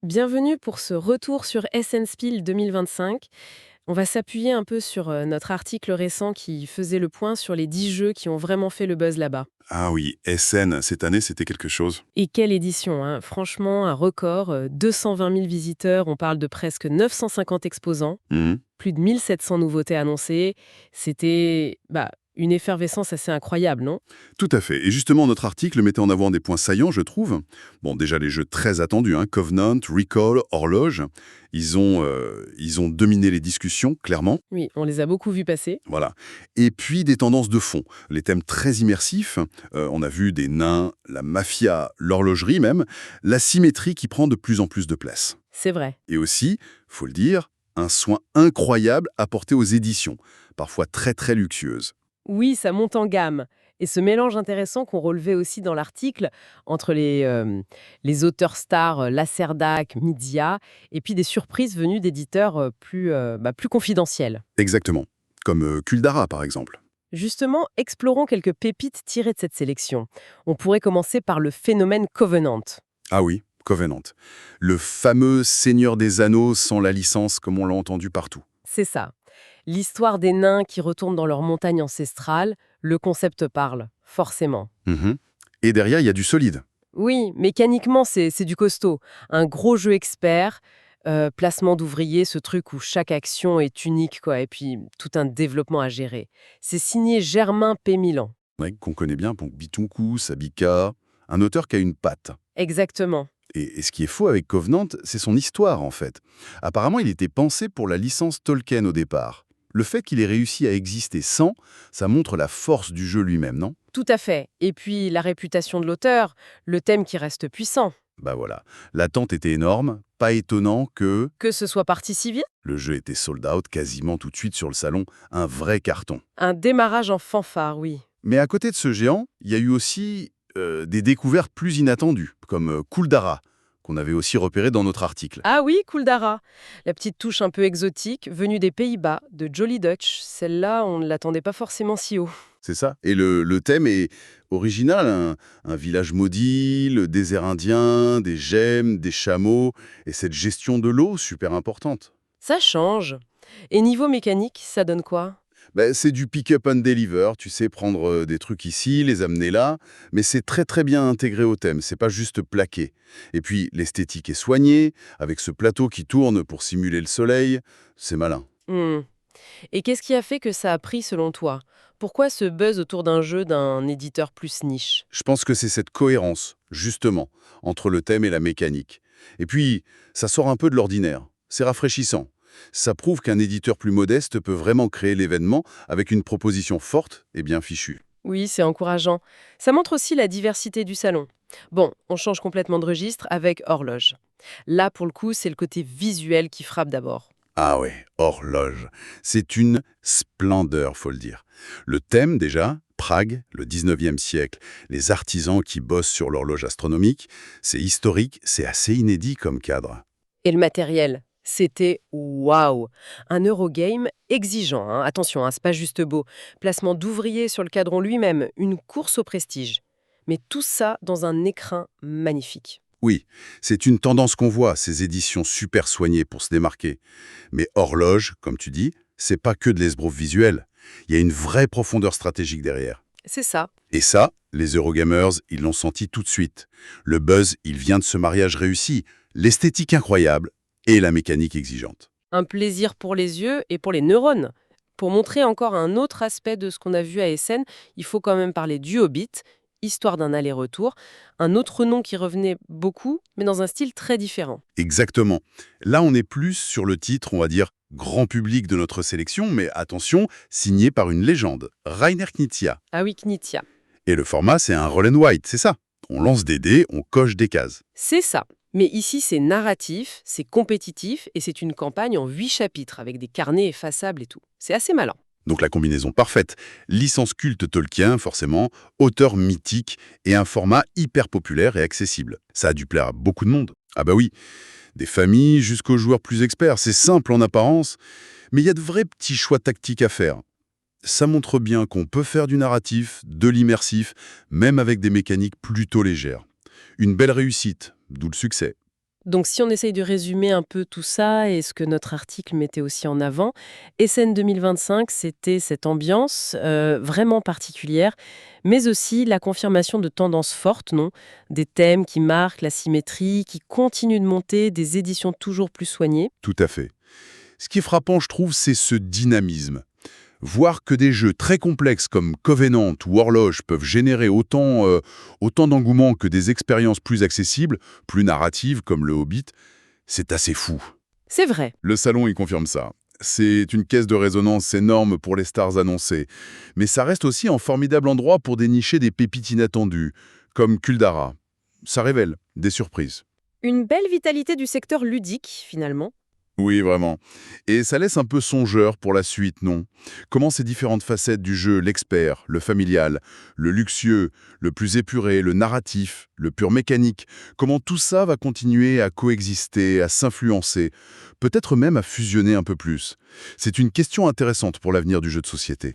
Bienvenue pour ce retour sur Spiel 2025. On va s'appuyer un peu sur notre article récent qui faisait le point sur les 10 jeux qui ont vraiment fait le buzz là-bas. Ah oui, SN, cette année, c'était quelque chose. Et quelle édition, hein. Franchement, un record, 220 000 visiteurs, on parle de presque 950 exposants, Mhm. plus de 1700 nouveautés annoncées. C'était une effervescence assez incroyable, non? Tout à fait. Et justement, notre article mettait en avant des points saillants, je trouve. Bon, déjà, les jeux très attendus, hein, Covenant, Recall, Horloge, ils ont dominé les discussions, clairement. Oui, on les a beaucoup vus passer. Voilà. Et puis, des tendances de fond. Les thèmes très immersifs. On a vu des nains, la mafia, l'horlogerie même. La symétrie qui prend de plus en plus de place. C'est vrai. Et aussi, faut le dire, un soin incroyable apporté aux éditions, parfois très très luxueuses. Oui, ça monte en gamme. Et ce mélange intéressant qu'on relevait aussi dans l'article entre les auteurs stars Lacerdac, Midia, et puis des surprises venues d'éditeurs plus confidentiels. Exactement. Comme Kuldara, par exemple. Justement, explorons quelques pépites tirées de cette sélection. On pourrait commencer par le phénomène Covenant. Ah oui, Covenant. Le fameux Seigneur des Anneaux sans la licence, comme on l'a entendu partout. C'est ça. L'histoire des nains qui retournent dans leur montagne ancestrale, le concept parle, forcément. Mhm. Et derrière, il y a du solide. Oui, mécaniquement, c'est du costaud. Un gros jeu expert, placement d'ouvriers, ce truc où chaque action est unique, quoi, et puis tout un développement à gérer. C'est signé Germain P. Milan. Ouais, qu'on connaît bien, donc Bitunku, Sabika, un auteur qui a une patte. Exactement. Et ce qui est faux avec Covenant, c'est son histoire, en fait. Apparemment, il était pensé pour la licence Tolkien au départ. Le fait qu'il ait réussi à exister sans, ça montre la force du jeu lui-même, non? Tout à fait. Et puis la réputation de l'auteur, le thème qui reste puissant. Bah voilà. L'attente était énorme, pas étonnant que Que ce soit partie civile, le jeu était sold out quasiment tout de suite sur le salon, un vrai carton. un démarrage en fanfare, oui. Mais à côté de ce géant, il y a eu aussi des découvertes plus inattendues, comme Kuldara, qu'on avait aussi repéré dans notre article. Ah oui, Kuldara. La petite touche un peu exotique, venue des Pays-Bas, de Jolly Dutch. Celle-là, on ne l'attendait pas forcément si haut. C'est ça. Et le thème est original, un village maudit, le désert indien, des gemmes, des chameaux, et cette gestion de l'eau super importante. Ça change. Et niveau mécanique, ça donne quoi? Ben, c'est du pick-up and deliver, tu sais, prendre des trucs ici, les amener là, mais c'est très très bien intégré au thème, c'est pas juste plaqué. Et puis l'esthétique est soignée, avec ce plateau qui tourne pour simuler le soleil, c'est malin. Hmm. Et qu'est-ce qui a fait que ça a pris selon toi? Pourquoi ce buzz autour d'un jeu d'un éditeur plus niche? Je pense que c'est cette cohérence, justement, entre le thème et la mécanique. Et puis, ça sort un peu de l'ordinaire, c'est rafraîchissant. Ça prouve qu'un éditeur plus modeste peut vraiment créer l'événement avec une proposition forte et bien fichue. Oui, c'est encourageant. Ça montre aussi la diversité du salon. Bon, on change complètement de registre avec Horloge. Là, pour le coup, c'est le côté visuel qui frappe d'abord. Ah ouais, horloge. C'est une splendeur, faut le dire. Le thème, déjà, Prague, le 19e siècle, les artisans qui bossent sur l'horloge astronomique, c'est historique, c'est assez inédit comme cadre. Et le matériel, c'était waouh! Un Eurogame exigeant, hein. Attention, hein, c'est pas juste beau. Placement d'ouvriers sur le cadran lui-même, une course au prestige. Mais tout ça dans un écrin magnifique. Oui, c'est une tendance qu'on voit, ces éditions super soignées pour se démarquer. Mais horloge, comme tu dis, c'est pas que de l'esbrouf visuel. Il y a une vraie profondeur stratégique derrière. C'est ça. Et ça, les Eurogamers, ils l'ont senti tout de suite. Le buzz, il vient de ce mariage réussi, l'esthétique incroyable et la mécanique exigeante. Un plaisir pour les yeux et pour les neurones. Pour montrer encore un autre aspect de ce qu'on a vu à Essen, il faut quand même parler du Hobbit, histoire d'un aller-retour, un autre nom qui revenait beaucoup, mais dans un style très différent. Exactement. Là, on est plus sur le titre, on va dire, grand public de notre sélection, mais attention, signé par une légende, Rainer Knizia. Ah oui, Knizia. Et le format, c'est un roll and white, c'est ça. On lance des dés, on coche des cases. C'est ça. Mais ici, c'est narratif, c'est compétitif et c'est une campagne en 8 chapitres avec des carnets effaçables et tout. C'est assez malin. Donc la combinaison parfaite. Licence culte Tolkien, forcément, auteur mythique et un format hyper populaire et accessible. Ça a dû plaire à beaucoup de monde. Ah bah oui, des familles jusqu'aux joueurs plus experts. C'est simple en apparence, mais il y a de vrais petits choix tactiques à faire. Ça montre bien qu'on peut faire du narratif, de l'immersif, même avec des mécaniques plutôt légères. Une belle réussite, d'où le succès. Donc si on essaye de résumer un peu tout ça et ce que notre article mettait aussi en avant, Essen 2025, c'était cette ambiance vraiment particulière, mais aussi la confirmation de tendances fortes, non? Des thèmes qui marquent la symétrie, qui continuent de monter, des éditions toujours plus soignées. Tout à fait. Ce qui est frappant, je trouve, c'est ce dynamisme. Voir que des jeux très complexes comme Covenant ou Horloge peuvent générer autant d'engouement que des expériences plus accessibles, plus narratives comme le Hobbit, c'est assez fou. C'est vrai. Le salon, il confirme ça. C'est une caisse de résonance énorme pour les stars annoncées. Mais ça reste aussi un formidable endroit pour dénicher des pépites inattendues, comme Kuldara. Ça révèle des surprises. Une belle vitalité du secteur ludique, finalement. Oui, vraiment. Et ça laisse un peu songeur pour la suite, non? Comment ces différentes facettes du jeu, l'expert, le familial, le luxueux, le plus épuré, le narratif, le pur mécanique, comment tout ça va continuer à coexister, à s'influencer, peut-être même à fusionner un peu plus? C'est une question intéressante pour l'avenir du jeu de société.